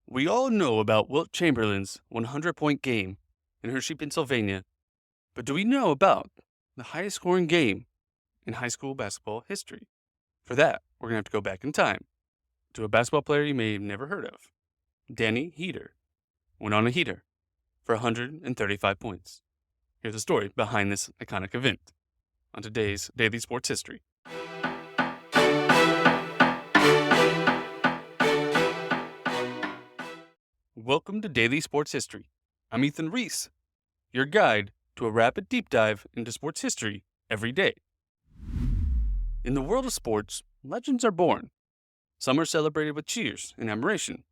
We all know about Wilt Chamberlain's 100-point game in Hershey, Pennsylvania, but do we know about the highest scoring game in high school basketball history? For that, we're going to have to go back in time to a basketball player you may have never heard of. Danny Heater went on a heater for 135 points. Here's the story behind this iconic event on today's Daily Sports History. Welcome to Daily Sports History. I'm Ethan Reese, your guide to a rapid deep dive into sports history every day. In the world of sports, legends are born. Some are celebrated with cheers and admiration.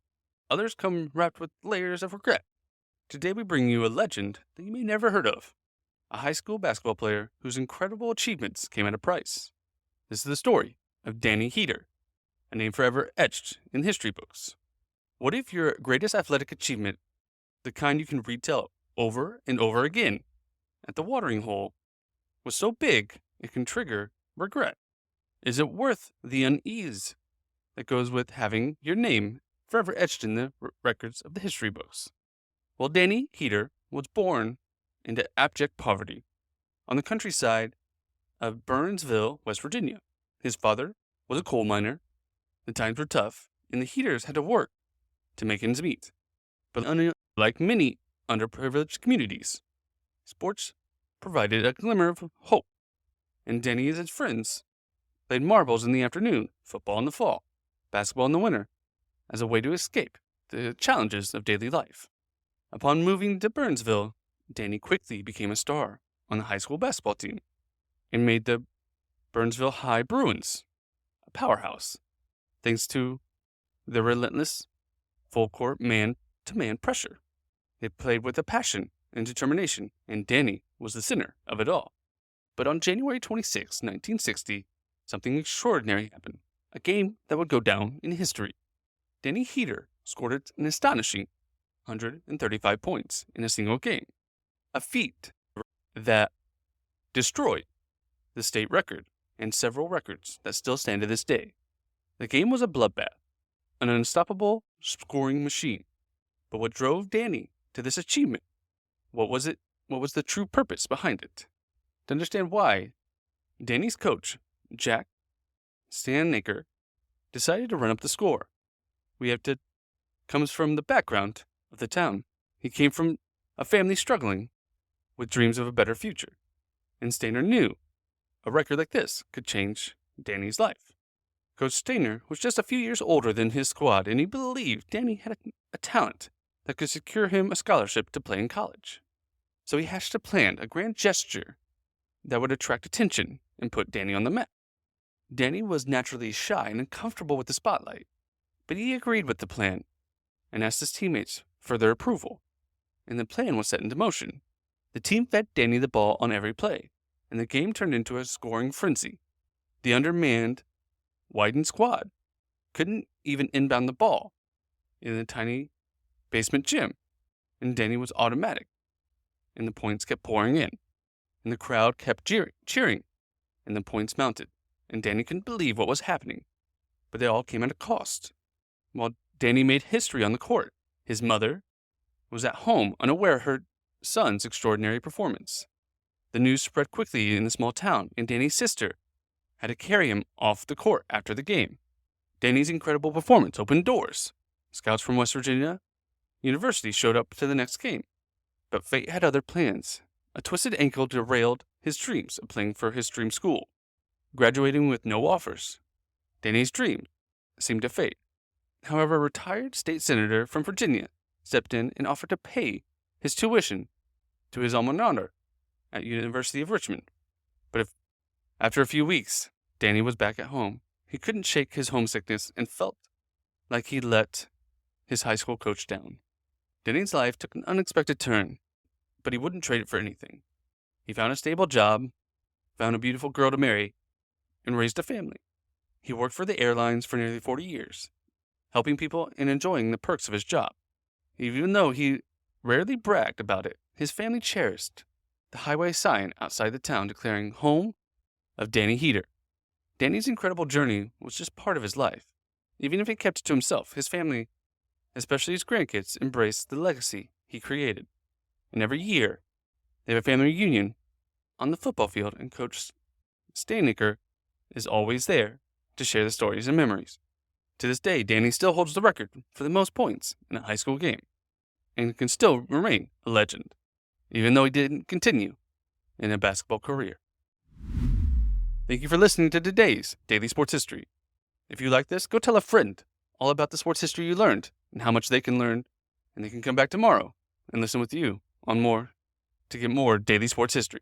Others come wrapped with layers of regret. Today we bring you a legend that you may never heard of. A high school basketball player whose incredible achievements came at a price. This is the story of Danny Heater, a name forever etched in history books. What if your greatest athletic achievement, the kind you can retell over and over again at the watering hole, was so big it can trigger regret? Is it worth the unease that goes with having your name forever etched in the records of the history books? Well, Danny Heater was born into abject poverty on the countryside of Burnsville, West Virginia. His father was a coal miner. The times were tough, and the Heaters had to work to make ends meet. But unlike many underprivileged communities, sports provided a glimmer of hope, and Danny and his friends played marbles in the afternoon, football in the fall, basketball in the winter, as a way to escape the challenges of daily life. Upon moving to Burnsville, Danny quickly became a star on the high school basketball team and made the Burnsville High Bruins a powerhouse, thanks to their relentless full-court man-to-man pressure. They played with a passion and determination, and Danny was the center of it all. But on January 26, 1960, something extraordinary happened, a game that would go down in history. Danny Heater scored an astonishing 135 points in a single game, a feat that destroyed the state record and several records that still stand to this day. The game was a bloodbath, an unstoppable scoring machine. But what drove Danny to this achievement? What was it? What was the true purpose behind it? To understand why, Danny's coach, Jack Stannaker, decided to run up the score. Comes from the background of the town. He came from a family struggling with dreams of a better future. And Stainer knew a record like this could change Danny's life. Coach Stainer was just a few years older than his squad, and he believed Danny had a talent that could secure him a scholarship to play in college. So he hatched a plan, a grand gesture that would attract attention and put Danny on the map. Danny was naturally shy and uncomfortable with the spotlight, but he agreed with the plan and asked his teammates for their approval, and the plan was set into motion. The team fed Danny the ball on every play, and the game turned into a scoring frenzy. The undermanned widened squad couldn't even inbound the ball in the tiny basement gym, and Danny was automatic, and the points kept pouring in, and the crowd kept cheering, and the points mounted, and Danny couldn't believe what was happening, but they all came at a cost. While Danny made history on the court, his mother was at home unaware of her son's extraordinary performance. The news spread quickly in the small town, and Danny's sister had to carry him off the court after the game. Danny's incredible performance opened doors. Scouts from West Virginia University showed up to the next game. But fate had other plans. A twisted ankle derailed his dreams of playing for his dream school. Graduating with no offers, Danny's dream seemed to fade. However, a retired state senator from Virginia stepped in and offered to pay his tuition to his alma mater at University of Richmond. But after a few weeks, Danny was back at home. He couldn't shake his homesickness and felt like he let his high school coach down. Danny's life took an unexpected turn, but he wouldn't trade it for anything. He found a stable job, found a beautiful girl to marry, and raised a family. He worked for the airlines for nearly 40 years, helping people and enjoying the perks of his job. Even though he rarely bragged about it, his family cherished the highway sign outside the town declaring home of Danny Heater. Danny's incredible journey was just part of his life. Even if he kept it to himself, his family especially his grandkids embrace the legacy he created. And every year, they have a family reunion on the football field, and Coach Staniker is always there to share the stories and memories. To this day, Danny still holds the record for the most points in a high school game, and can still remain a legend, even though he didn't continue in a basketball career. Thank you for listening to today's Daily Sports History. If you like this, go tell a friend all about the sports history you learned and how much they can learn, and they can come back tomorrow and listen with you on more to get more Daily Sports History.